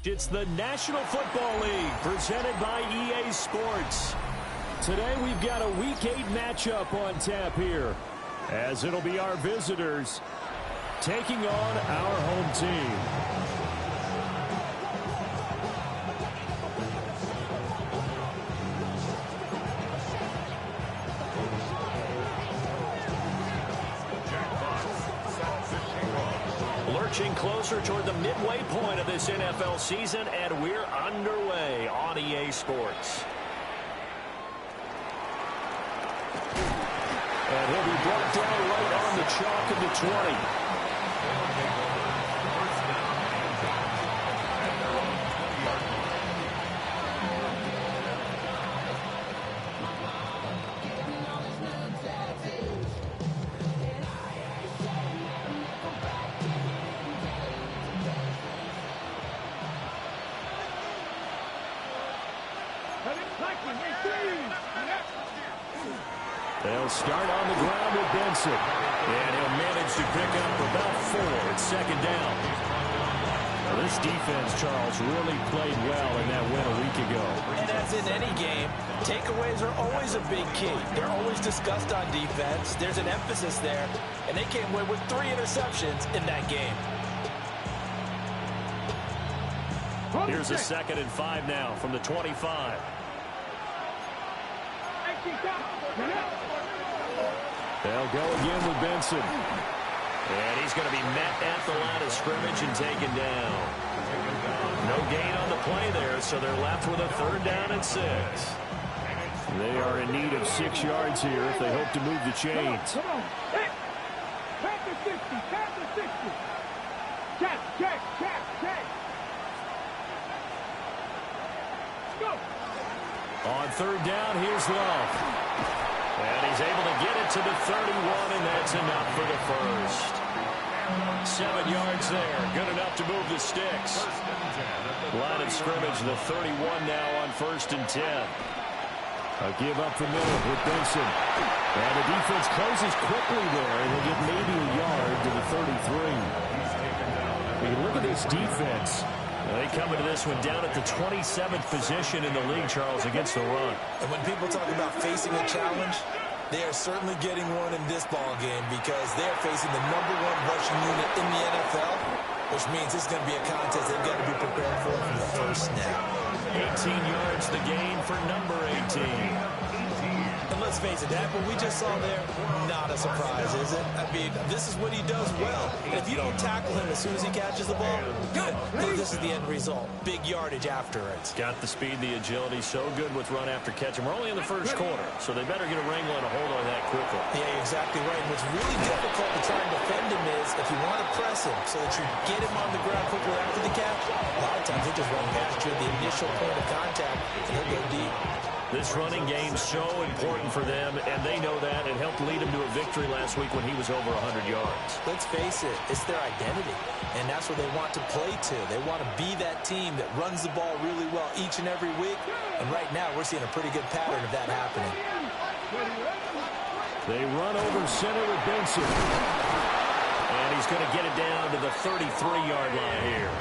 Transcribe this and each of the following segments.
It's the National Football League presented by EA Sports. Today we've got a Week 8 matchup on tap here, as it'll be our visitors taking on our home team. Lurching closer toward the midway point of this NFL season, and we're underway on EA Sports. And he'll be brought down right on the chalk of the 20. They'll start on the ground with Benson. And he'll manage to pick up about 4. It's second down. Now this defense, Charles, really played well in that win a week ago. And as in any game, takeaways are always a big key. They're always discussed on defense. There's an emphasis there. And they came away with 3 interceptions in that game. Here's a 2nd and 5 now from the 25. They'll go again with Benson. And he's going to be met at the line of scrimmage and taken down. No gain on the play there, so they're left with a 3rd down and 6. They are in need of 6 yards here if they hope to move the chains. Come on. Hey. Back to 60. Back to 60. Check. Go. On 3rd down, here's Love. And he's able to get it to the 31, and that's enough for the first. 7 yards there. Good enough to move the sticks. Line of scrimmage, the 31 now on 1st and 10. A give up the middle with Benson. And the defense closes quickly there, and they get maybe a yard to the 33. When you look at this defense, they come into this one down at the 27th position in the league, Charles, against the run. And when people talk about facing a challenge, they are certainly getting one in this ball game because they're facing the #1 rushing unit in the NFL, which means this is going to be a contest they've got to be prepared for from the first snap. 18 yards the gain for number 18. And let's face it, that what we just saw there, not a surprise, is it? I mean, this is what he does well. And if you don't tackle him as soon as he catches the ball, good. This is the end result. Big yardage after it. Got the speed, the agility, so good with run after catch. And we're only in the first quarter, so they better get a wrangle and a hold on that quickly. Yeah, exactly right. And what's really difficult to try and defend him is if you want to press him so that you get him on the ground quickly after the catch, a lot of times they just run past you at the initial point of contact, and they'll go deep. This running game so important for them, and they know that. It helped lead them to a victory last week when he was over 100 yards. Let's face it, it's their identity, and that's what they want to play to. They want to be that team that runs the ball really well each and every week, and right now we're seeing a pretty good pattern of that happening. They run over center with Benson, and he's going to get it down to the 33-yard line here.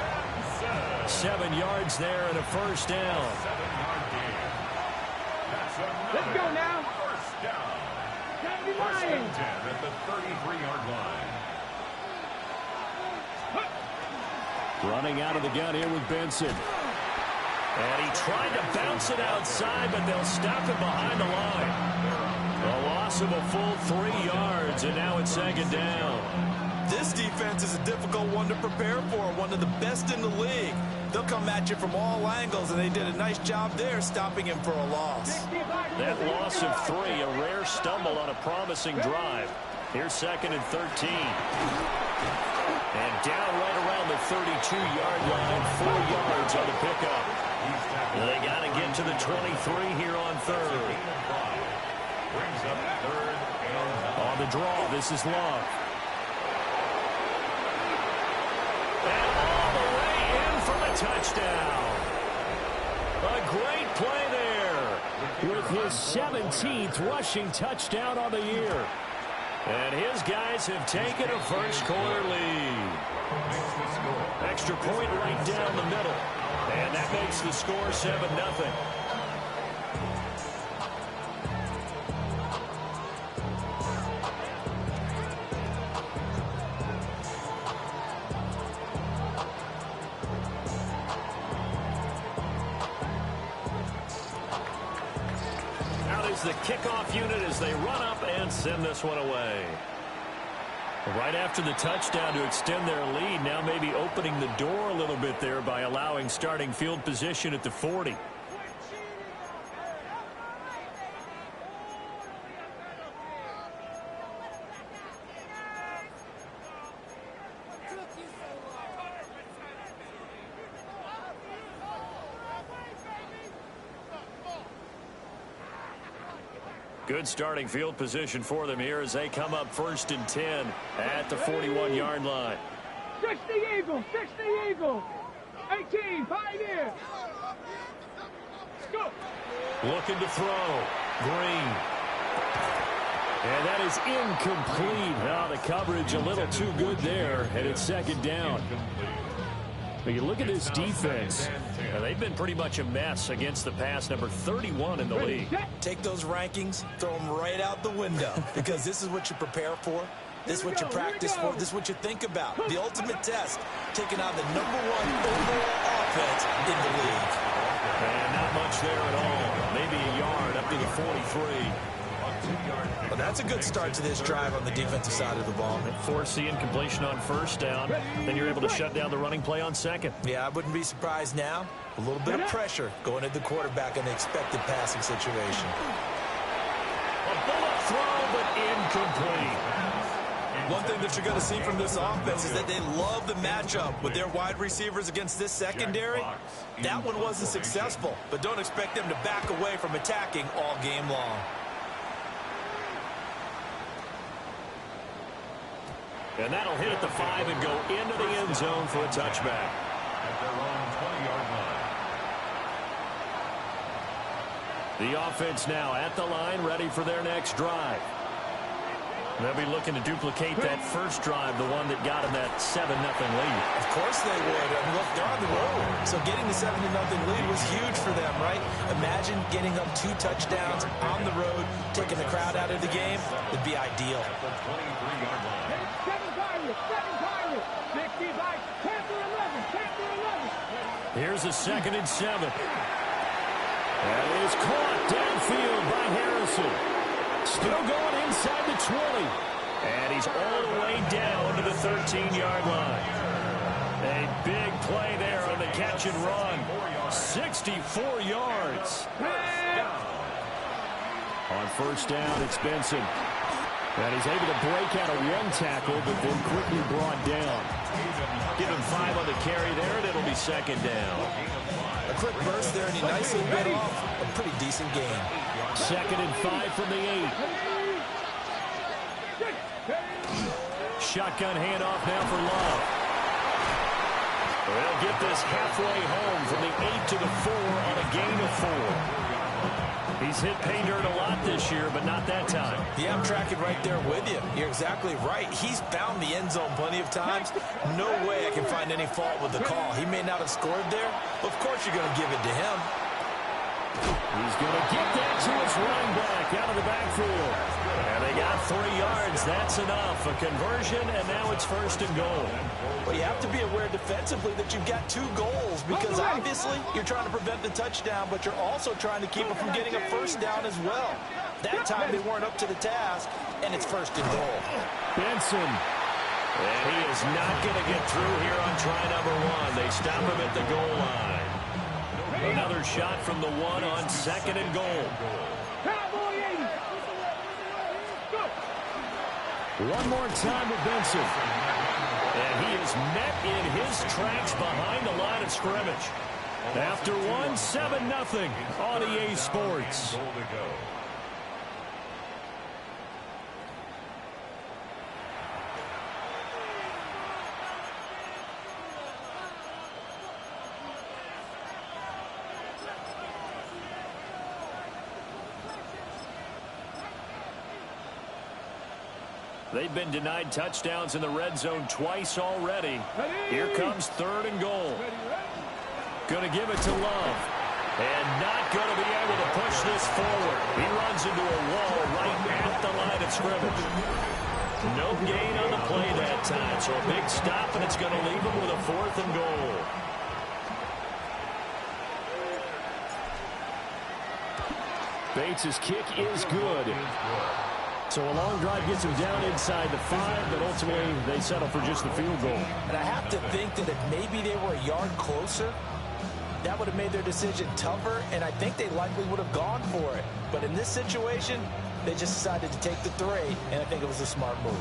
7 yards there and a first down. Let's go now. First down. First and 10 at the 33-yard line. Running out of the gun here with Benson. And he tried to bounce it outside, but they'll stop it behind the line. A loss of a full 3 yards, and now it's 2nd down. This defense is a difficult one to prepare for, one of the best in the league. They'll come at you from all angles, and they did a nice job there stopping him for a loss. That loss of 3, a rare stumble on a promising drive. Here's 2nd and 13. And down right around the 32-yard line, 4 yards on the pickup. They got to get to the 23 here on 3rd. Brings up 3rd and on the draw, this is Love. And all the way in for the touchdown. A great play there with his 17th rushing touchdown on the year. And his guys have taken a first-quarter lead. Extra point right down the middle. And that makes the score 7-0. The kickoff unit as they run up and send this one away. Right after the touchdown to extend their lead, now maybe opening the door a little bit there by allowing starting field position at the 40. Good starting field position for them here as they come up 1st and 10 at the 41-yard line. 60 Eagles, 60 Eagles. 18, Pioneer. Go. Looking to throw. Green. And that is incomplete. Now the coverage a little too good there, and it's 2nd down. But you look at this defense, they've been pretty much a mess against the pass, number 31 in the league. Take those rankings, throw them right out the window, because this is what you prepare for. This is what you practice for. This is what you think about. The ultimate test, taking on the #1 overall offense in the league. And not much there at all. Maybe a yard up to the 43. Well, that's a good start to this drive on the defensive side of the ball. Force the incompletion on 1st down. Then you're able to shut down the running play on 2nd. Yeah, I wouldn't be surprised now. A little bit of pressure going at the quarterback in the expected passing situation. A bullet throw, but incomplete. One thing that you're going to see from this offense is that they love the matchup with their wide receivers against this secondary. That one wasn't successful, but don't expect them to back away from attacking all game long. And that'll hit at the 5 and go into the end zone for a touchback. At their own 20-yard line. The offense now at the line, ready for their next drive. They'll be looking to duplicate that first drive, the one that got them that 7-0 lead. Of course they would. I mean, look, they're on the road. So getting the 7-0 lead was huge for them, right? Imagine getting up 2 touchdowns on the road, taking the crowd out of the game. Would be ideal. At the 23-yard line. 7 Pirates, 10 Pirates. 10 to 11, 10 to 11. Here's a 2nd and 7. That is caught downfield by Harrison. Still going inside the 20. And he's all the way down to the 13-yard line. A big play there on the catch and run. 64 yards. On 1st down, it's Benson. And he's able to break out of 1 tackle, but then quickly brought down. Give him 5 on the carry there, and it'll be 2nd down. A quick burst there, and he nicely bit off a pretty decent game. 2nd and 5 from the 8. Shotgun handoff now for Love. They'll get this halfway home from the 8 to the 4 on a gain of 4. He's hit pay dirt a lot this year, but not that time. Yeah, I'm tracking right there with you. You're exactly right. He's found the end zone plenty of times. No way I can find any fault with the call. He may not have scored there, but of course you're going to give it to him. He's going to get that to his running back out of the backfield. And they got 3 yards. That's enough. A conversion, and now it's 1st and goal. But you have to be aware defensively that you've got 2 goals because obviously you're trying to prevent the touchdown, but you're also trying to keep them from getting a 1st down as well. That time they weren't up to the task, and it's 1st and goal. Benson. And he is not going to get through here on try number 1. They stop him at the goal line. Another shot from the 1 on 2nd and goal. One more time with Benson. And he is met in his tracks behind the line of scrimmage. After 1, 7-0 on EA Sports. They've been denied touchdowns in the red zone twice already. Here comes 3rd and goal. Going to give it to Love. And not going to be able to push this forward. He runs into a wall right at the line of scrimmage. No gain on the play that time. So a big stop, and it's going to leave him with a 4th and goal. Bates' kick is good. So a long drive gets him down inside the 5, but ultimately they settle for just the field goal. And I have to think that if maybe they were a yard closer, that would have made their decision tougher, and I think they likely would have gone for it. But in this situation, they just decided to take the 3, and I think it was a smart move.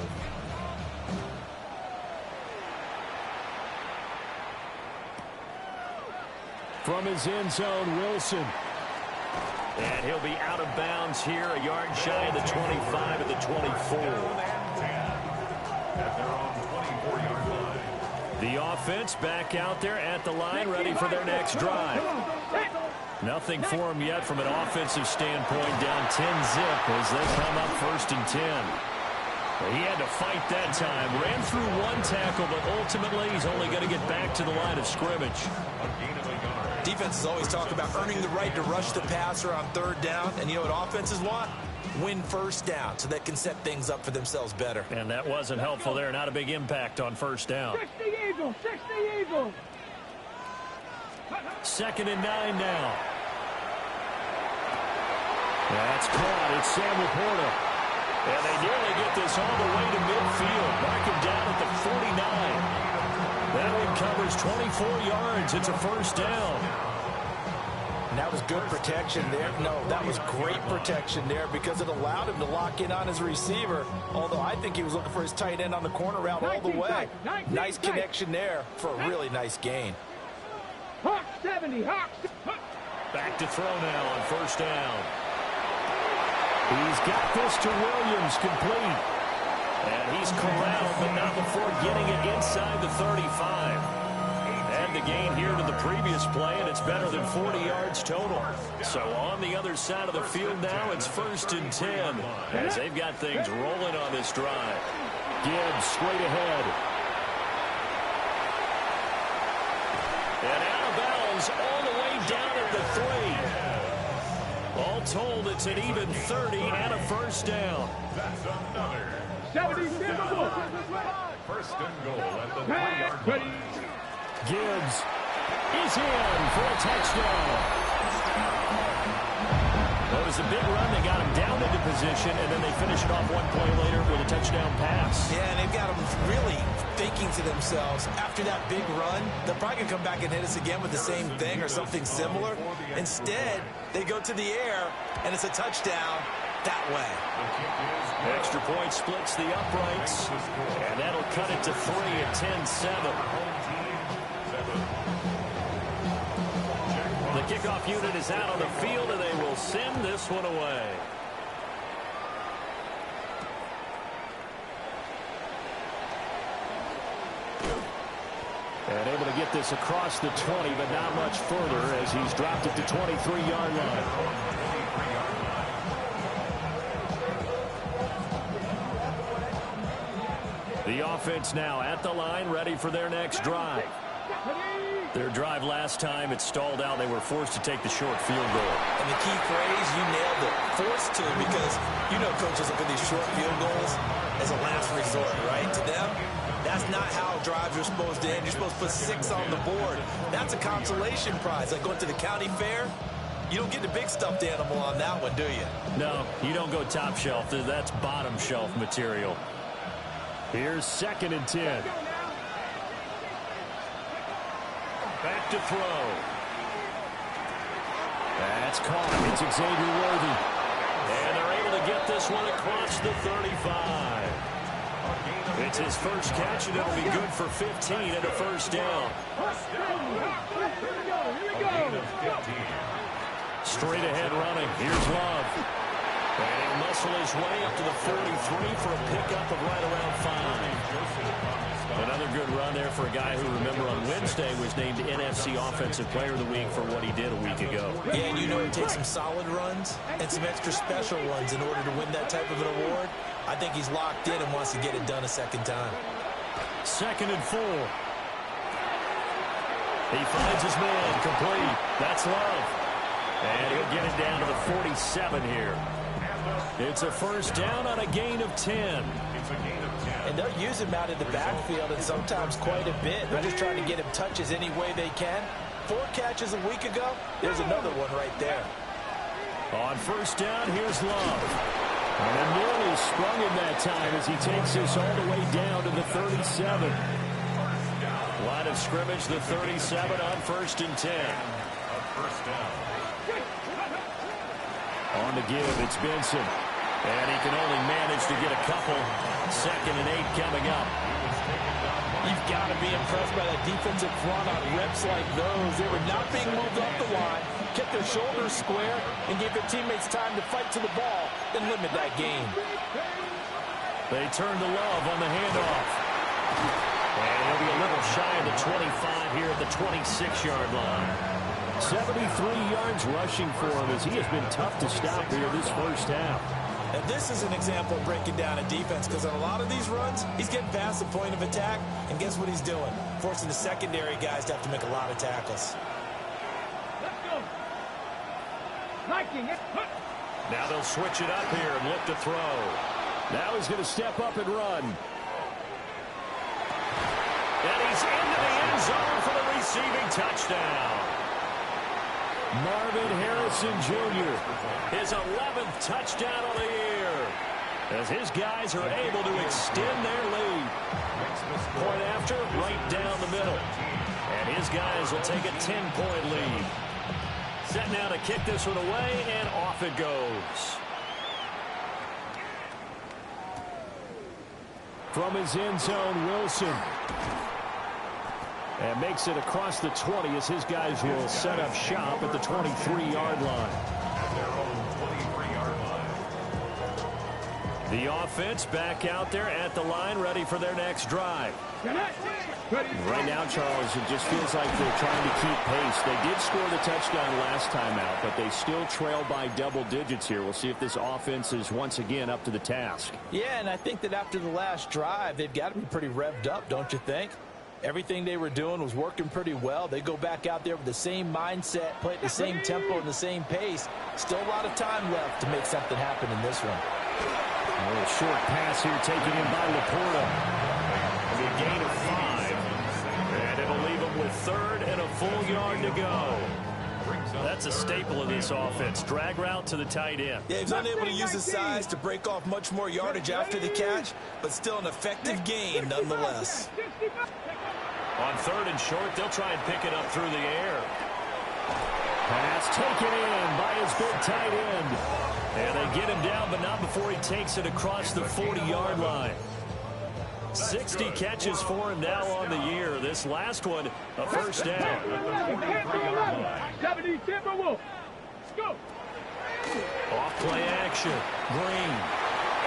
From his end zone, Wilson. And he'll be out of bounds here, a yard shy of the 25 at the 24. The offense back out there at the line, ready for their next drive. Nothing for them yet from an offensive standpoint, down 10-zip as they come up 1st and 10. He had to fight that time. Ran through 1 tackle, but ultimately he's only going to get back to the line of scrimmage. Defenses always talk about earning the right to rush the passer on 3rd down, and you know what offenses want? Win 1st down so they can set things up for themselves better. And that wasn't helpful there. Not a big impact on 1st down. 60 Eagles, 60 Eagles. 2nd and 9 now. That's caught. It's Sam Laporta. And they nearly get this all the way to midfield. Mark him down at the 49. That one covers 24 yards. It's a 1st down. And that was good protection there. No, that was great protection there because it allowed him to lock in on his receiver. Although I think he was looking for his tight end on the corner route all the way. Nice connection there for a really nice gain. Hawk 70, Hawk. Back to throw now on 1st down. He's got this to Williams, complete. And he's corralled, but not before getting it inside the 35. And the gain here to the previous play, and it's better than 40 yards total. So on the other side of the field now, it's 1st and 10, as they've got things rolling on this drive. Gibbs straight ahead. And out of bounds all the way down at the 3. All told, it's an even 30 and a 1st down. That's another 70 first and goal at the 3-yard line. Gibbs is in for a touchdown. Well, it was a big run. They got him down into position, and then they finish it off 1 play later with a touchdown pass. Yeah, and they've got them really thinking to themselves, after that big run, they're probably going to come back and hit us again with the same thing or something similar. Instead, they go to the air, and it's a touchdown that way. Extra point splits the uprights, and that'll cut it to 3 at 10-7. The kickoff unit is out on the field, and they will send this one away. And able to get this across the 20, but not much further as he's dropped it to 23-yard line. The offense now at the line, ready for their next drive. Their drive last time, it stalled out. They were forced to take the short field goal. And the key phrase, you nailed it, forced to, because you know coaches look at these short field goals as a last resort, right? To them, that's not how drives are supposed to end. You're supposed to put 6 on the board. That's a consolation prize. Like going to the county fair, you don't get the big stuffed animal on that one, do you? No, you don't go top shelf. That's bottom shelf material. Here's 2nd and 10. Back to throw. That's caught. It's Xavier Worthy. And they're able to get this one across the 35. It's his first catch, and it'll be good for 15 and a 1st down. Straight ahead running. Here's Love. And he'll muscle his way up to the 43 for a pickup of right around 5. Another good run there for a guy who, remember, on Wednesday was named NFC Offensive Player of the Week for what he did a week ago. Yeah, and you know it takes some solid runs and some extra special runs in order to win that type of an award. I think he's locked in and wants to get it done a second time. 2nd and 4. He finds his man, complete. That's Love. And he'll get it down to the 47 here. It's a first down on a gain of 10. And they'll use him out in the backfield and sometimes quite a bit. They're just trying to get him touches any way they can. 4 catches a week ago. There's another one right there. On first down, here's Love. And nearly sprung him that time as he takes this all the way down to the 37. Line of scrimmage, the 37 on 1st and 10. On the give, it's Benson. And he can only manage to get a couple. 2nd and 8 coming up. You've got to be impressed by that defensive front on reps like those. They were not being moved up the line, kept their shoulders square, and gave their teammates time to fight to the ball and limit that gain. They turn to Love on the handoff. And he'll be a little shy of the 25 here at the 26-yard line. 73 yards rushing for him as he has been tough to stop here this first half. And this is an example of breaking down a defense, because on a lot of these runs, he's getting past the point of attack, and guess what he's doing? Forcing the secondary guys to have to make a lot of tackles. Let's go. Liking it. Now they'll switch it up here and look to throw. Now he's going to step up and run. And he's into the end zone for the receiving touchdown. Marvin Harrison Jr., his 11th touchdown of the year, as his guys are able to extend their lead. Point after, right down the middle. And his guys will take a 10-point lead. Set now to kick this one away, and off it goes. From his end zone, Wilson. And makes it across the 20 as his guys will set up shop at the 23-yard line. The offense back out there at the line, ready for their next drive. Right now, Charles, it just feels like they're trying to keep pace. They did score the touchdown last time out, but they still trail by double digits here. We'll see if this offense is once again up to the task. Yeah, and I think that after the last drive, they've got to be pretty revved up, don't you think? Everything they were doing was working pretty well. They go back out there with the same mindset, play at the same tempo and the same pace. Still a lot of time left to make something happen in this one. A little short pass here taken in by Laporta. A gain of 5. And it'll leave him with 3rd and a full yard to go. That's a staple of this offense. Drag route to the tight end. Yeah, he's unable to use his size to break off much more yardage after the catch, but still an effective gain nonetheless. On 3rd and short, they'll try and pick it up through the air. Pass taken in by his big tight end. And they get him down, but not before he takes it across the 40-yard line. 60 catches for him now on the year. This last one, a first down. 70 Timberwolves. Let's go. Off play action. Green.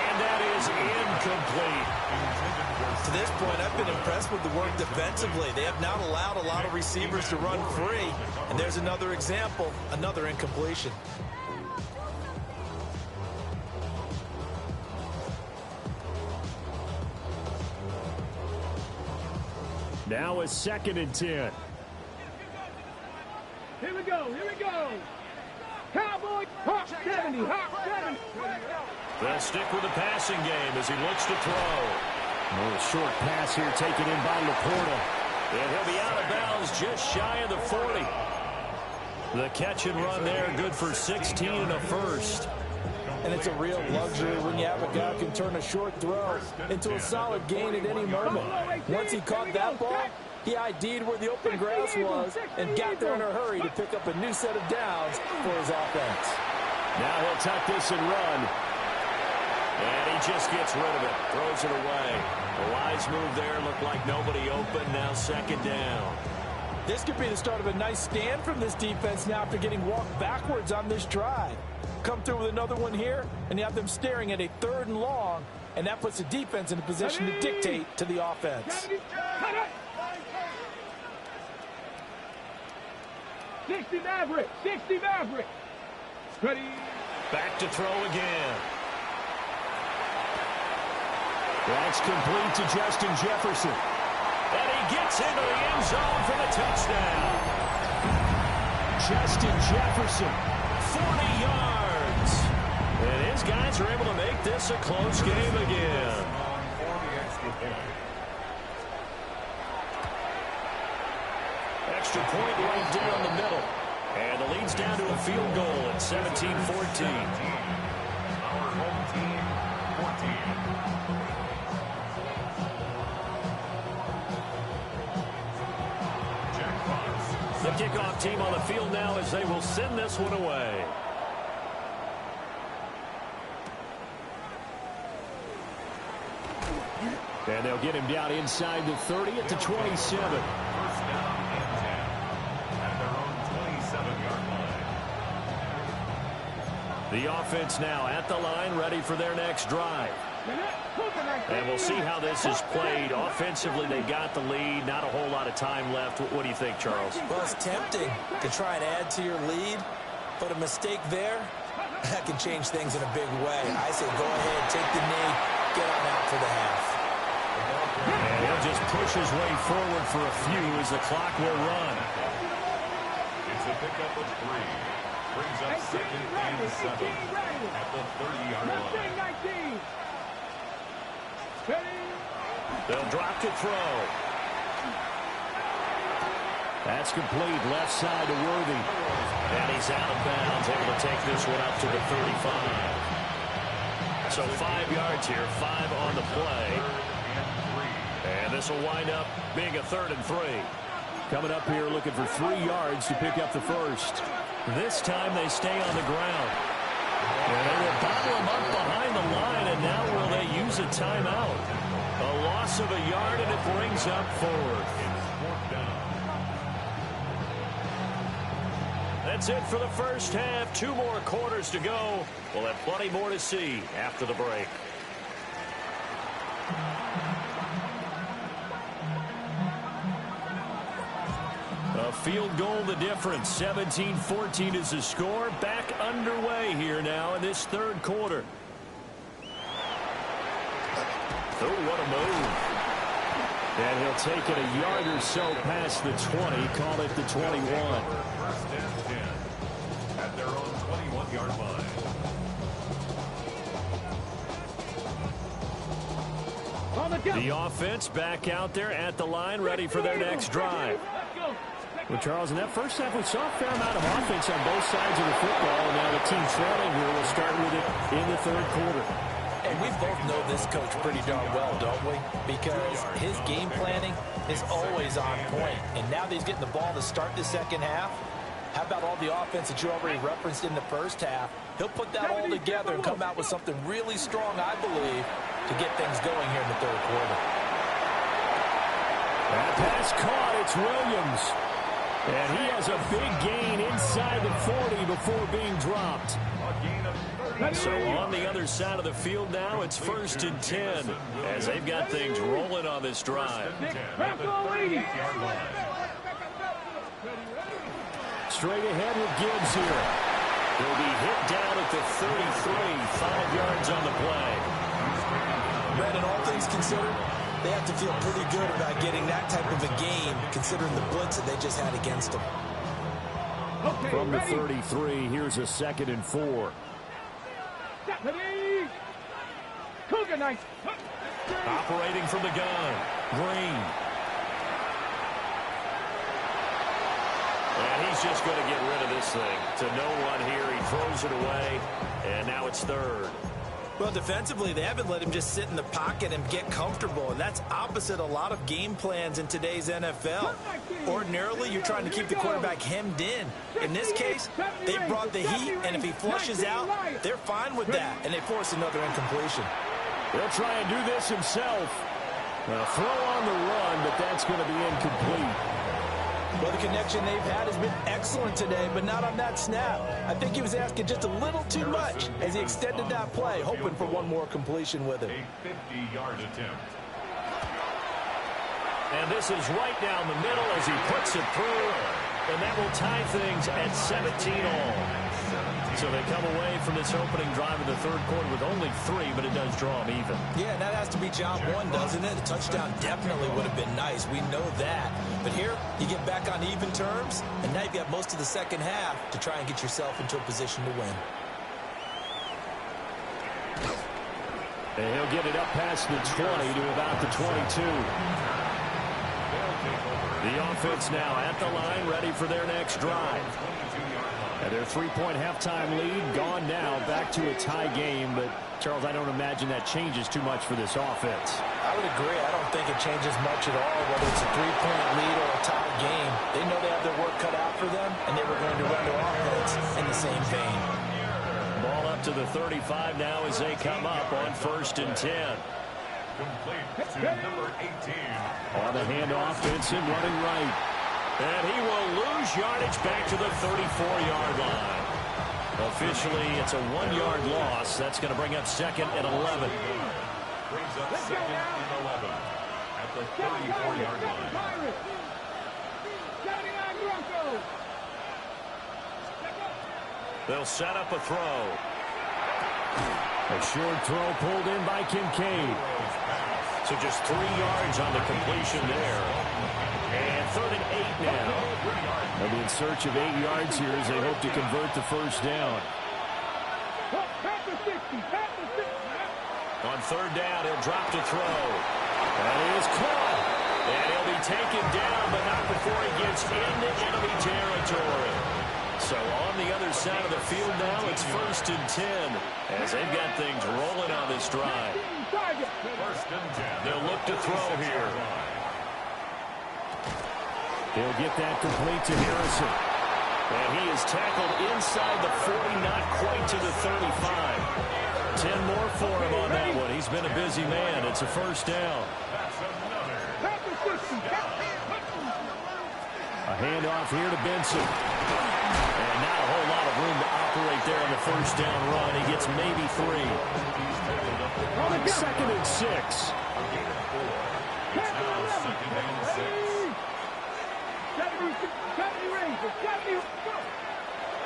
And that is incomplete. To this point, I've been impressed with the work defensively. They have not allowed a lot of receivers to run free. And there's another example, another incompletion. Now a 2nd and 10. Here we go. Here we go. Cowboy, hot 70, hot 70. They'll stick with the passing game as he looks to throw. A little short pass here taken in by Laporta. And he'll be out of bounds just shy of the 40. The catch and run there, good for 16 and a first. And it's a real luxury when you have a guy who can turn a short throw into a solid gain at any moment. Once he caught that ball, he ID'd where the open grass was and got there in a hurry to pick up a new set of downs for his offense. Now he'll tuck this and run. And he just gets rid of it, throws it away. The wise move there, looked like nobody open, now 2nd down. This could be the start of a nice stand from this defense now after getting walked backwards on this drive. Come through with another one here, and you have them staring at a 3rd and long, and that puts the defense in a position to dictate to the offense. 60 Maverick, 60 Maverick. Ready. Back to throw again. That's complete to Justin Jefferson. And he gets into the end zone for the touchdown. Justin Jefferson, 40 yards. And his guys are able to make this a close game again. Extra point right down the middle. And the lead's down to a field goal at 17-14. Our home team, 14. The kickoff team on the field now as they will send this one away. And they'll get him down inside the 30 at the 27. First down and 10 at their own 27-yard line. The offense now at the line, ready for their next drive. And we'll see how this is played. Offensively, they got the lead. Not a whole lot of time left. What do you think, Charles? Well, it's tempting to try and add to your lead, but a mistake there, that can change things in a big way. I say go ahead, take the knee, get on out for the half. And he'll just push his way forward for a few as the clock will run. It's a pickup of 3. Brings up 2nd and 7 at the 30-yard line. They'll drop to throw. That's complete. Left side to Worthy. And he's out of bounds, able to take this one up to the 35. So 5 yards here, 5 on the play. And this will wind up being a 3rd and 3. Coming up here looking for 3 yards to pick up the first. This time they stay on the ground. And they will bottle him up behind the line, and now will they use a timeout? A loss of a yard, and it brings up 4th. That's it for the first half. 2 more quarters to go. We'll have plenty more to see after the break. A field goal the difference. 17-14 is the score. Back underway here now in this 3rd quarter. Oh, what a move. And he'll take it a yard or so past the 20. Call it the 21. First and 10 at their own 21-yard line. The offense back out there at the line, ready for their next drive. Well, Charles, in that first half, we saw a fair amount of offense on both sides of the football. And now the team trailing here will start with it in the 3rd quarter. And we both know this coach pretty darn well, don't we? Because his game planning is always on point. And now that he's getting the ball to start the second half, how about all the offense that you already referenced in the first half? He'll put that all together and come out with something really strong, I believe, to get things going here in the 3rd quarter. That pass caught. It's Williams. And he has a big gain inside the 40 before being dropped. So on the other side of the field now, it's 1st and 10 as they've got things rolling on this drive. Straight ahead with Gibbs here. He'll be hit down at the 33, 5 yards on the play. Brandon, all things considered, they have to feel pretty good about getting that type of a game, considering the blitz that they just had against them. From the 33, here's a 2nd and 4. Operating from the gun, Green. And he's just going to get rid of this thing. To no one here, he throws it away, and now it's 3rd. Well, defensively, they haven't let him just sit in the pocket and get comfortable, and that's opposite a lot of game plans in today's NFL. Ordinarily, you're trying to keep the quarterback hemmed in. In this case, they brought the heat, and if he flushes out, they're fine with that, and they force another incompletion. He'll try and do this himself. A throw on the run, but that's going to be incomplete. Well, the connection they've had has been excellent today, but not on that snap. I think he was asking just a little too much as he extended that play, hoping for one more completion with it. A 50-yard attempt. And this is right down the middle as he puts it through. And that will tie things at 17 all. So they come away from this opening drive of the third quarter with only 3, but it does draw them even. Yeah, and that has to be job one, doesn't it? A touchdown definitely would have been nice. We know that. But here, you get back on even terms, and now you've got most of the second half to try and get yourself into a position to win. And he'll get it up past the 20 to about the 22. The offense now at the line, ready for their next drive. And their 3-point halftime lead gone now, back to a tie game. But, Charles, I don't imagine that changes too much for this offense. I would agree. I don't think it changes much at all, whether it's a 3-point lead or a tie game. They know they have their work cut out for them, and they were going to run their offense in the same vein. Ball up to the 35 now as they come up on 1st and 10. Complete to number 18. On the handoff, Vincent running right. And he will lose yardage back to the 34-yard line. Officially, it's a 1-yard loss. That's going to bring up 2nd and 11. Brings up 2nd and 11 at the 34-yard line. They'll set up a throw. A short throw pulled in by Kincaid. So just 3 yards on the completion there. And 3rd and 8 now. They'll be in search of 8 yards here as they hope to convert the first down. On 3rd down, he'll drop to throw. That is caught. And he'll be taken down, but not before he gets into enemy territory. So on the other side of the field now, it's 1st and 10 as they've got things rolling on this drive. 1st and 10. They'll look to throw here. He'll get that complete to Harrison. And he is tackled inside the 40, not quite to the 35. 10 more for him on that one. He's been a busy man. It's a 1st down. A handoff here to Benson. And not a whole lot of room to operate there on the 1st down run. He gets maybe 3. 2nd and 6.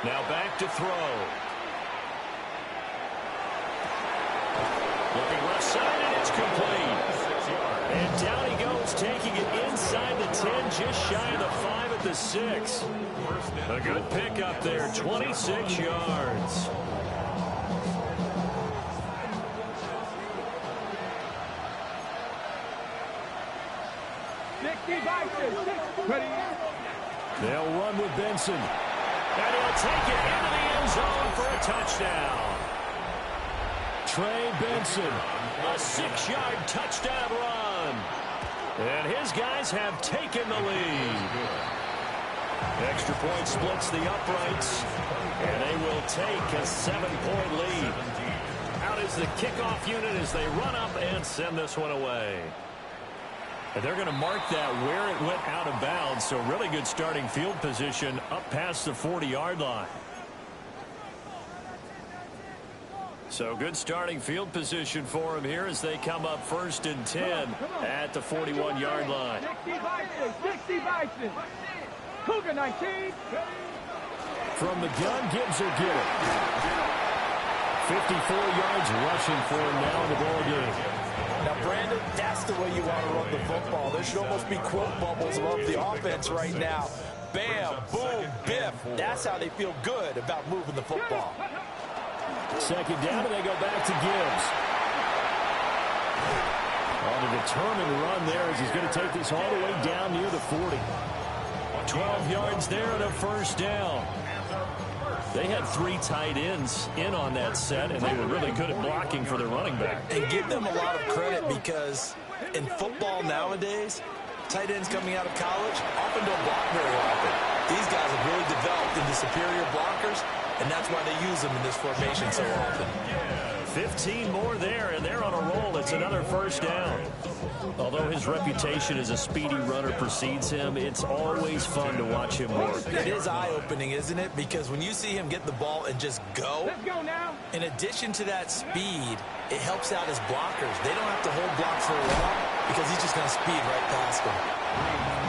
Now back to throw. Looking left side, and it's complete. And down he goes, taking it inside the 10, just shy of the 5 at the 6. A good pickup there, 26 yards. They'll run with Benson. And he'll take it into the end zone for a touchdown. Trey Benson, a 6-yard touchdown run. And his guys have taken the lead. Extra point splits the uprights. And they will take a 7-point lead. Out is the kickoff unit as they run up and send this one away. And they're going to mark that where it went out of bounds. So really good starting field position up past the 40-yard line. So good starting field position for them here as they come up 1st and 10 at the 41-yard line. 60 Bison. Cougar 19. From the gun, Gibbs will get it. 54 yards rushing for him now in the ball game. Now, Brandon, that's the way you want to run the football. There should almost be quote bubbles above the offense right now. Bam, boom, biff. That's how they feel good about moving the football. 2nd down, and they go back to Gibbs. On a determined run there as he's going to take this all the way down near the 40. 12 yards there and a 1st down. They had 3 tight ends in on that set, and they were really good at blocking for their running back. And give them a lot of credit because in football nowadays, tight ends coming out of college often don't block very often. These guys have really developed into superior blockers, and that's why they use them in this formation so often. 15 more there, and they're on a roll. It's another first down. Although his reputation as a speedy runner precedes him, it's always fun to watch him work. It is eye-opening, isn't it? Because when you see him get the ball and just go, Let's go now. in addition to that speed, it helps out his blockers. They don't have to hold blocks for long because he's just going to speed right past them.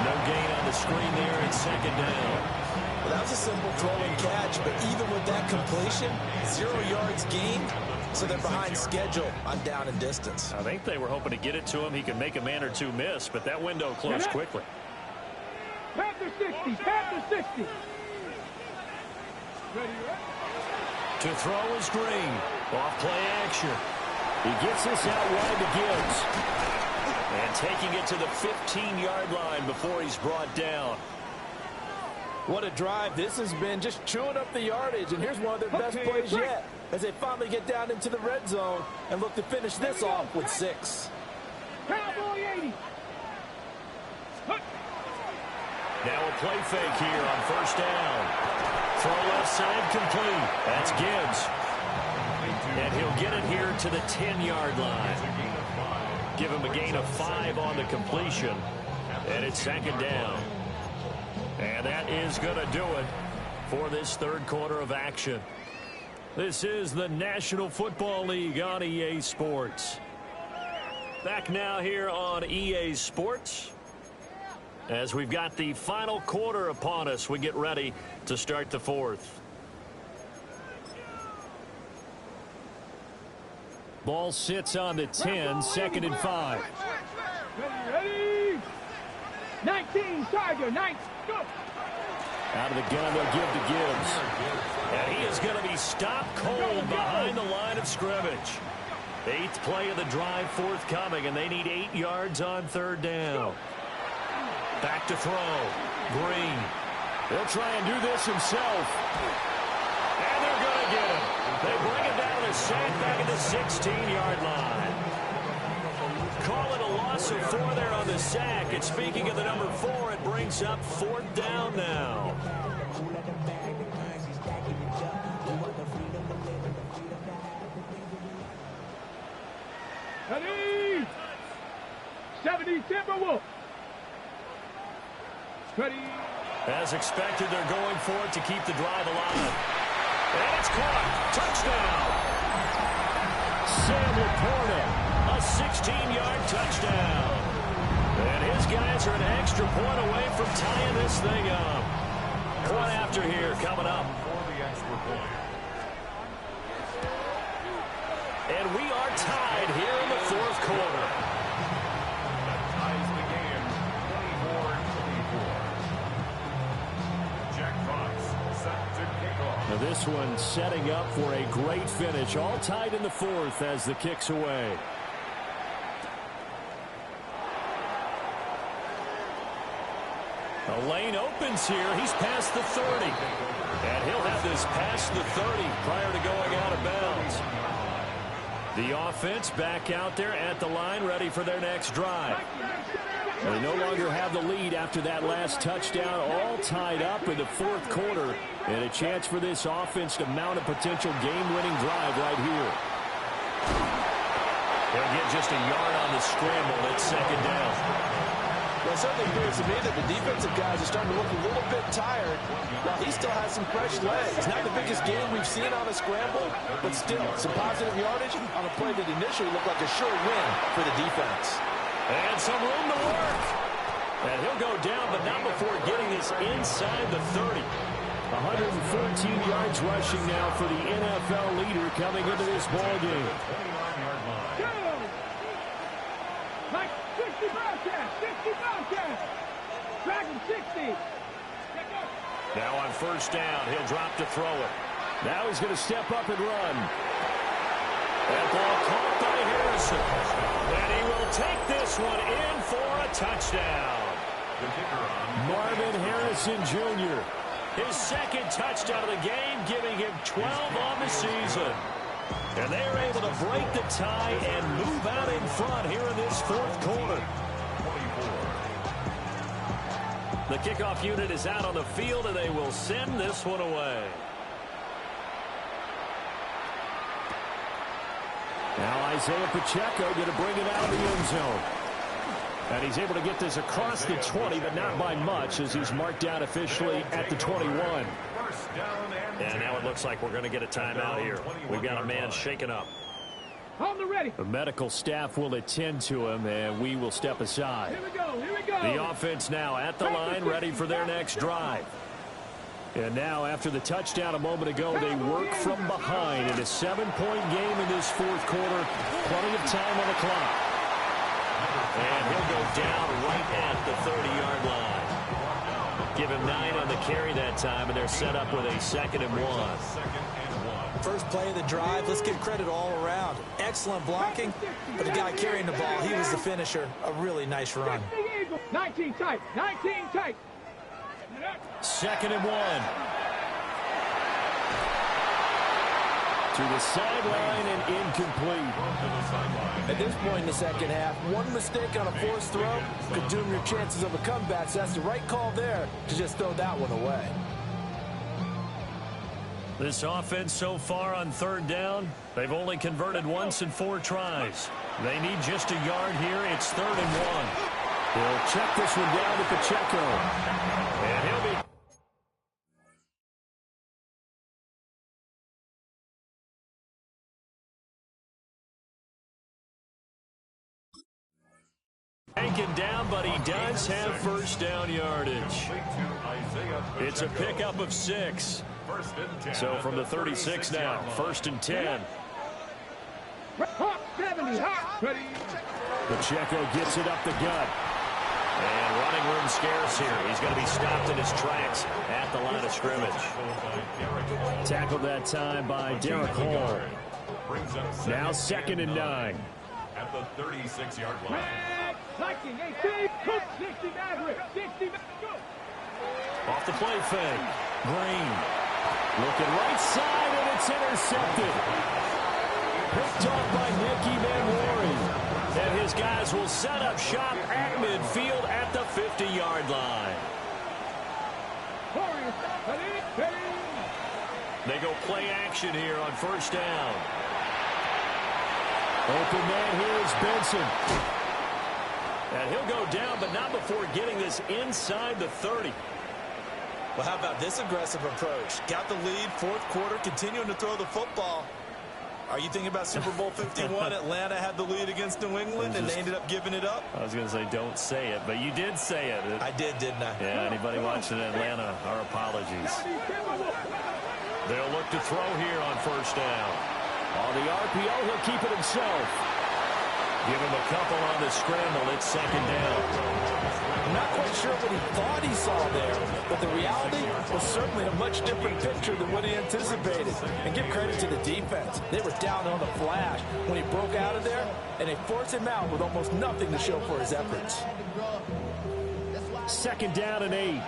No gain on the screen there, and second down. Well, that was a simple throw and catch, but even with that completion, 0 yards gained, so they're behind schedule on down and distance. I think they were hoping to get it to him. He could make a man or two miss, but that window closed quickly. Panther 60, Panther 60. Ready, To throw is Green. Off play action. He gets this out wide to Gibbs. And taking it to the 15-yard line before he's brought down. What a drive this has been, just chewing up the yardage. And here's one of their best plays yet as they finally get down into the red zone and look to finish this off with 6. Cowboy 80. Now a play fake here on first down. Throw left side complete. That's Gibbs. And he'll get it here to the 10-yard line. Give him a gain of 5 on the completion. And it's second down. And that is going to do it for this third quarter of action. This is the National Football League on EA Sports. Back now here on EA Sports. As we've got the final quarter upon us, we get ready to start the fourth. Ball sits on the 10, second and 5. Ready. 19, Tiger, 9, go. Out of the gun, they'll give to Gibbs. And he is going to be stopped cold behind the line of scrimmage. 8th play of the drive forthcoming, and they need 8 yards on third down. Back to throw. Green. He'll try and do this himself. And they're going to get him. They bring him down to sack back at the 16-yard line. Call it a loss of 4 there on the sack. And speaking of the number 4, it brings up 4th down now. Ready. 70 Timberwolves. Ready. As expected, they're going for it to keep the drive alive. And it's caught. Touchdown. Sam Laporta, a 16-yard touchdown. And his guys are an extra point away from tying this thing up. Point after here coming up. For the extra point. And we are tied here in the fourth quarter. That ties the game 24-24. Jack Fox set to kick off. Now this one setting up for a great finish. All tied in the fourth as the kick's away. The lane opens here. He's past the 30. And he'll have this past the 30 prior to going out of bounds. The offense back out there at the line, ready for their next drive. They no longer have the lead after that last touchdown, all tied up in the fourth quarter. And a chance for this offense to mount a potential game-winning drive right here. They'll get just a yard on the scramble at second down. Well, it certainly appears to me that the defensive guys are starting to look a little bit tired while he still has some fresh legs. Not the biggest game we've seen on a scramble, but still some positive yardage on a play that initially looked like a sure win for the defense. And some room to work. And he'll go down, but not before getting this inside the 30. 114 yards rushing now for the NFL leader coming into this ballgame. 29-yard line. Go. Mike, 60 Bobcats, 60 Bobcats. Dragon 60. Now on first down, he'll drop to throw it. Now he's going to step up and run. That ball caught by Harrison. And he will take this one in for a touchdown. The kicker on. Marvin Harrison Jr. His second touchdown of the game, giving him 12 on the season. And they are able to break the tie and move out in front here in this fourth quarter. 24. The kickoff unit is out on the field, and they will send this one away. Isaiah Pacheco going to bring it out of the end zone. And he's able to get this across the 20, but not by much, as he's marked down officially at the 21. And now it looks like we're going to get a timeout here. We've got a man shaken up. On the ready. The medical staff will attend to him, and we will step aside. Here we go. Here we go. The offense now at the line, ready for their next drive. And now, after the touchdown a moment ago, they work from behind in a 7-point game in this fourth quarter. Plenty of time on the clock. And he'll go down right at the 30-yard line. Give him 9 on the carry that time, and they're set up with a 2nd and 1. First play of the drive, let's give credit all around. Excellent blocking, but the guy carrying the ball, he was the finisher. A really nice run. 19 tight. 19 tight. 2nd and 1. To the sideline and incomplete. At this point in the second half, one mistake on a forced throw could doom your chances of a comeback. So that's the right call there to just throw that one away. This offense so far on 3rd down, they've only converted once in 4 tries. They need just a yard here. It's 3rd and 1. They'll check this one down to Pacheco. And he'll be... taken down, but he does have first down yardage. It's a pickup of 6. So from the 36 now, 1st and 10. Pacheco gets it up the gut. And running room scarce here. He's going to be stopped in his tracks at the line of scrimmage. Tackled that time by Derek Hall. Now 2nd and 9. At the 36-yard line. Off the play fake. Green. Looking right side, and it's intercepted. Picked off by Nicky Manwari. And his guys will set up shop at midfield at the 50-yard line. They go play action here on 1st down. Open man here is Benson. And he'll go down, but not before getting this inside the 30. Well, how about this aggressive approach? Got the lead, 4th quarter, continuing to throw the football. Are you thinking about Super Bowl 51? Atlanta had the lead against New England, and they ended up giving it up? I was going to say don't say it, but you did say it. I did, didn't I? Yeah, anybody watching Atlanta, our apologies. They'll look to throw here on 1st down. On the RPO, he'll keep it himself. Give him a couple on the scramble. It's 2nd down. I'm not quite sure what he thought he saw there, but the reality was certainly a much different picture than what he anticipated. And give credit to the defense. They were down on the flash when he broke out of there, and they forced him out with almost nothing to show for his efforts. 2nd down and 8.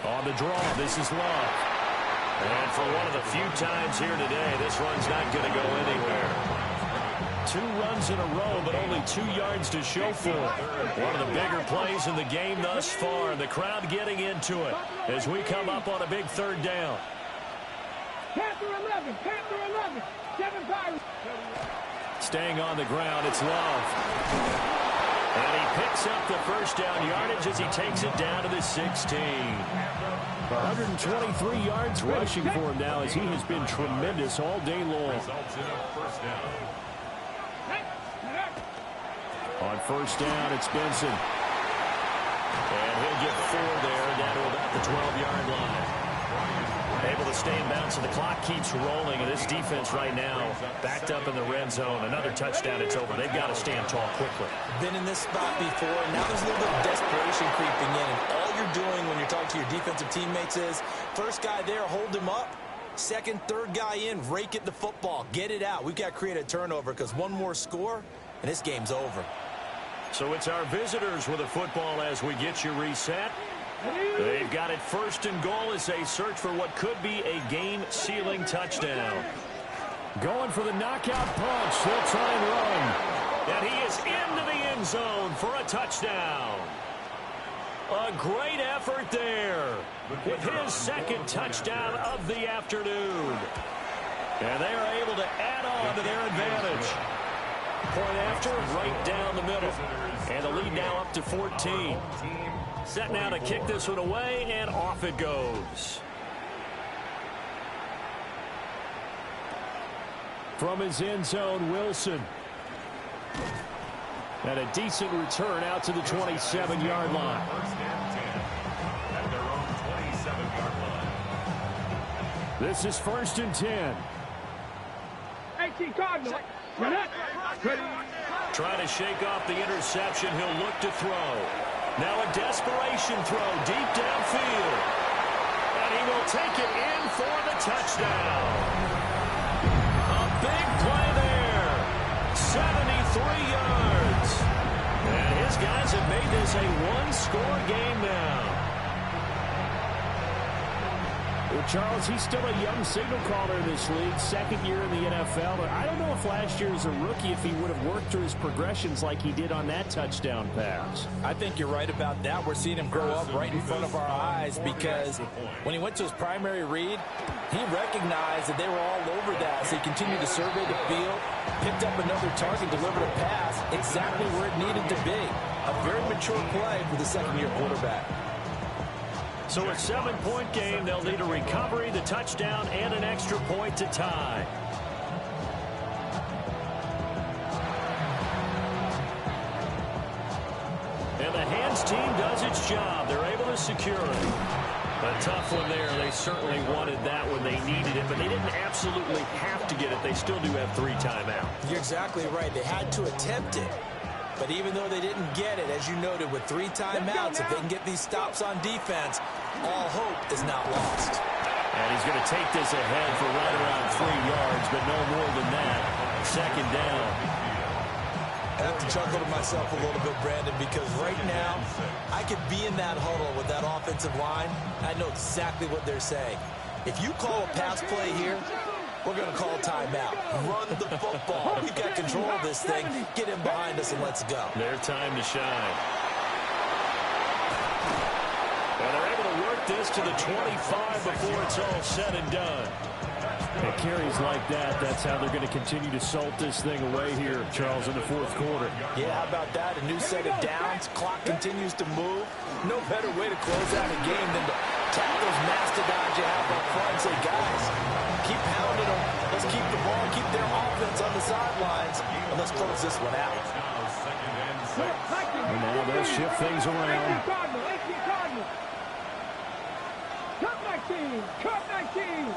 On the draw, this is Love. And for one of the few times here today, this run's not going to go anywhere. 2 runs in a row, but only 2 yards to show for it. One of the bigger plays in the game thus far. The crowd getting into it as we come up on a big 3rd down. Panther 11, Panther 11, 7 Pirates. Staying on the ground, it's Love. And he picks up the first down yardage as he takes it down to the 16. 123 yards rushing for him now as he has been tremendous all day long. On 1st down, it's Benson. And he'll get 4 there down to about the 12-yard line. Able to stay in bounds, so the clock keeps rolling, and this defense right now backed up in the red zone. Another touchdown, it's over. They've got to stand tall quickly. Been in this spot before, and now there's a little bit of desperation creeping in, and all you're doing when you're talking to your defensive teammates is, first guy there, hold him up. 2nd, 3rd guy in, rake at the football. Get it out. We've got to create a turnover because one more score, and this game's over. So it's our visitors with a football as we get you reset. They've got it 1st and goal as they search for what could be a game-sealing touchdown. Going for the knockout punch. They'll try and run. And he is into the end zone for a touchdown. A great effort there with his second touchdown of the afternoon. And they are able to add on to their advantage. Point after, right down the middle. And the lead now up to 14. Set now to kick this one away, and off it goes. From his end zone, Wilson. And a decent return out to the 27-yard line. First and 10 at their own 27-yard line. This is 1st and 10. 18 Cardinal. Trying to shake off the interception. He'll look to throw. Now a desperation throw deep downfield. And he will take it in for the touchdown. A big play there. 73 yards. And his guys have made this a one-score game now. Well, Charles, he's still a young signal caller in this league, second year in the NFL. But I don't know if last year as a rookie, if he would have worked through his progressions like he did on that touchdown pass. I think you're right about that. We're seeing him grow up right in front of our eyes because when he went to his primary read, he recognized that they were all over that. So he continued to survey the field, picked up another target, delivered a pass exactly where it needed to be. A very mature play for the second-year quarterback. So a 7-point game, they'll need a recovery, the touchdown, and an extra point to tie. And the hands team does its job. They're able to secure it. A tough one there. They certainly wanted that when they needed it, but they didn't absolutely have to get it. They still do have 3 timeouts. You're exactly right. They had to attempt it. But even though they didn't get it, as you noted, with 3 timeouts, if they can get these stops on defense, all hope is not lost. And he's going to take this ahead for right around 3 yards, but no more than that. Second down. I have to chuckle to myself a little bit, Brandon, because right now, I could be in that huddle with that offensive line. I know exactly what they're saying. If you call a pass play here, we're going to call timeout. Run the football. We've got control of this thing. Get him behind us and let's go. Their time to shine. And they're able to work this to the 25 before it's all said and done. It carries like that. That's how they're going to continue to salt this thing away here, Charles, in the 4th quarter. Yeah, how about that? A new set of downs. Clock continues to move. No better way to close out a game than to tap those mastodons you have up front and say, guys, keep pounding them. Let's keep the ball, keep their offense on the sidelines, and let's close this one out. And now they'll shift things around. 18 Cardinal. Cut 19. Cut 19.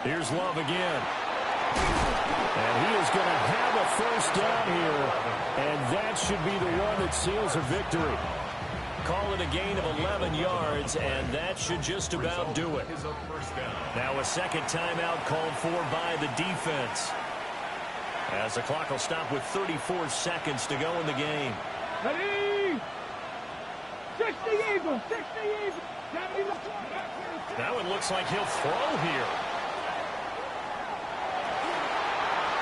Here's Love again. And he is going to have a first down here. And that should be the one that seals a victory. Call it a gain of 11 yards, and that should just about do it. Now a second timeout called for by the defense. As the clock will stop with 34 seconds to go in the game. Ready? 60 Eagles. 60 Eagles. That one looks like he'll throw here.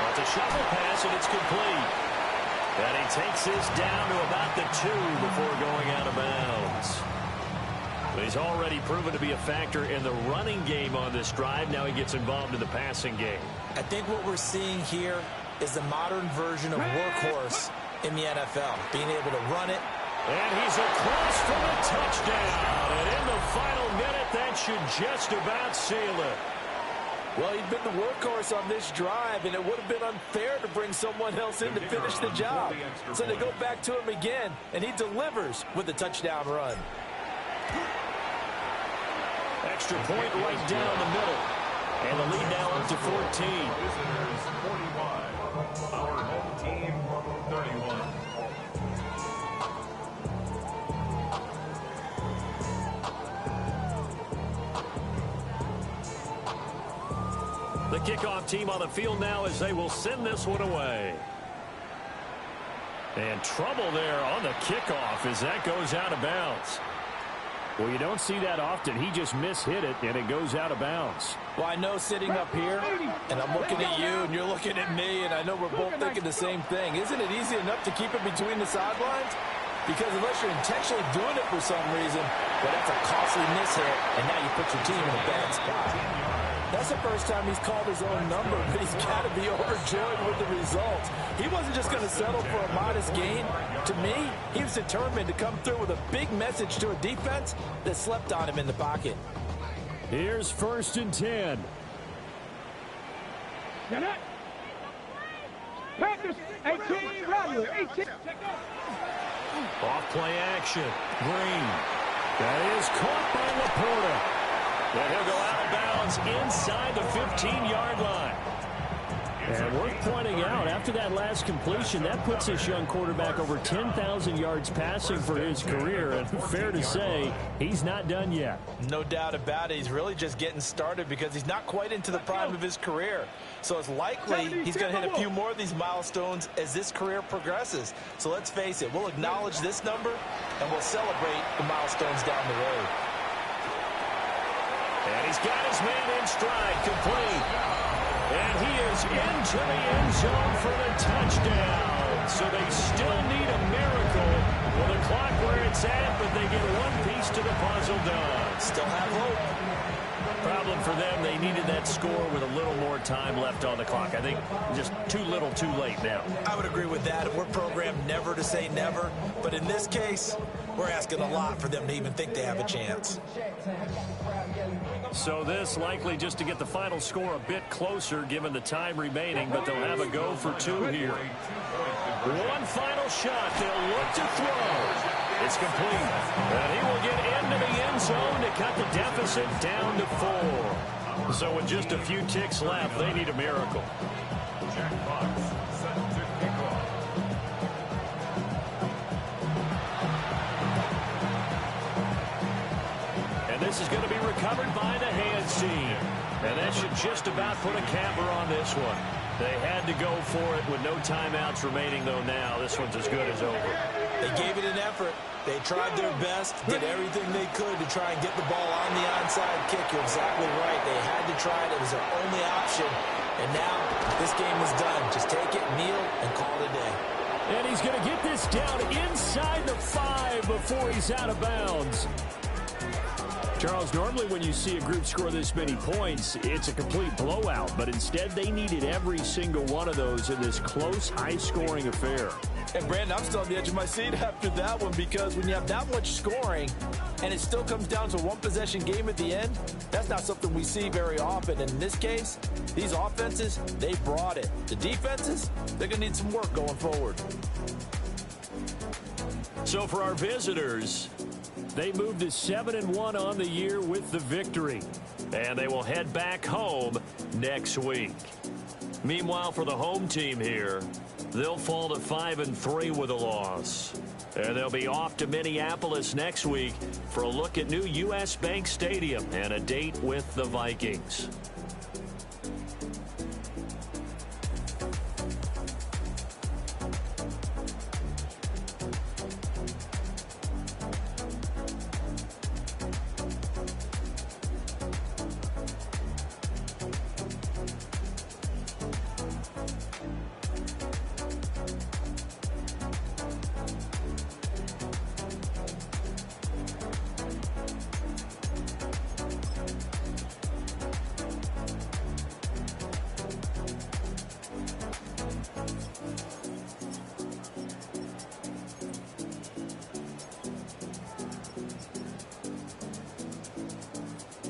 It's a shovel pass, and it's complete. And he takes this down to about the 2 before going out of bounds. But he's already proven to be a factor in the running game on this drive. Now he gets involved in the passing game. I think what we're seeing here is the modern version of workhorse in the NFL, being able to run it. And he's across for the touchdown. And in the final minute, that should just about seal it. Well, he's been the workhorse on this drive, and it would have been unfair to bring someone else in to finish the job. So they go back to him again, and he delivers with a touchdown run. Extra point right down the middle. And the lead now up to 14. Visitors 41. Our home team 31. The kickoff team on the field now as they will send this one away. And trouble there on the kickoff as that goes out of bounds. Well, you don't see that often. He just mishit it, and it goes out of bounds. Well, I know sitting up here, and I'm looking at you, and you're looking at me, and I know we're both thinking the same thing. Isn't it easy enough to keep it between the sidelines? Because unless you're intentionally doing it for some reason, well, that's a costly mishit, and now you put your team in a bad spot. That's the first time he's called his own number, but he's got to be overjoyed with the results. He wasn't just going to settle for a modest gain. To me, he was determined to come through with a big message to a defense that slept on him in the pocket. Here's 1st and 10. Panthers, 18, Rodgers, 18. Off play action. Green. That is caught by Laporta. And he'll go out of bounds inside the 15-yard line. And worth pointing out, after that last completion, that puts this young quarterback over 10,000 yards passing for his career. And fair to say, he's not done yet. No doubt about it. He's really just getting started because he's not quite into the prime of his career. So it's likely he's going to hit a few more of these milestones as this career progresses. So let's face it, we'll acknowledge this number and we'll celebrate the milestones down the road. And he's got his man in stride, complete. And he is into the end zone for the touchdown. So they still need a miracle with the clock where it's at, but they get one piece to the puzzle done. Still have hope. Problem for them, they needed that score with a little more time left on the clock. I think just too little, too late now. I would agree with that. We're programmed never to say never. But in this case, we're asking a lot for them to even think they have a chance. So this likely just to get the final score a bit closer given the time remaining, but they'll have a go for 2 here. One final shot. They'll look to throw. It's complete. And he will get into the end zone to cut the deficit down to 4. So with just a few ticks left, they need a miracle. And this is going to be recovered by the hands team. And that should just about put a capper on this one. They had to go for it with no timeouts remaining, though now this one's as good as over. They gave it an effort. They tried their best, did everything they could to try and get the ball on the onside kick. You're exactly right. They had to try it. It was their only option. And now this game is done. Just take it, kneel, and call it a day. And he's going to get this down inside the 5 before he's out of bounds. Charles, normally when you see a group score this many points, it's a complete blowout. But instead, they needed every single one of those in this close, high-scoring affair. And, Brandon, I'm still on the edge of my seat after that one because when you have that much scoring and it still comes down to a one-possession game at the end, that's not something we see very often. And in this case, these offenses, they brought it. The defenses, they're going to need some work going forward. So for our visitors, they moved to 7-1 on the year with the victory. And they will head back home next week. Meanwhile, for the home team here, they'll fall to 5-3 with a loss. And they'll be off to Minneapolis next week for a look at new U.S. Bank Stadium and a date with the Vikings.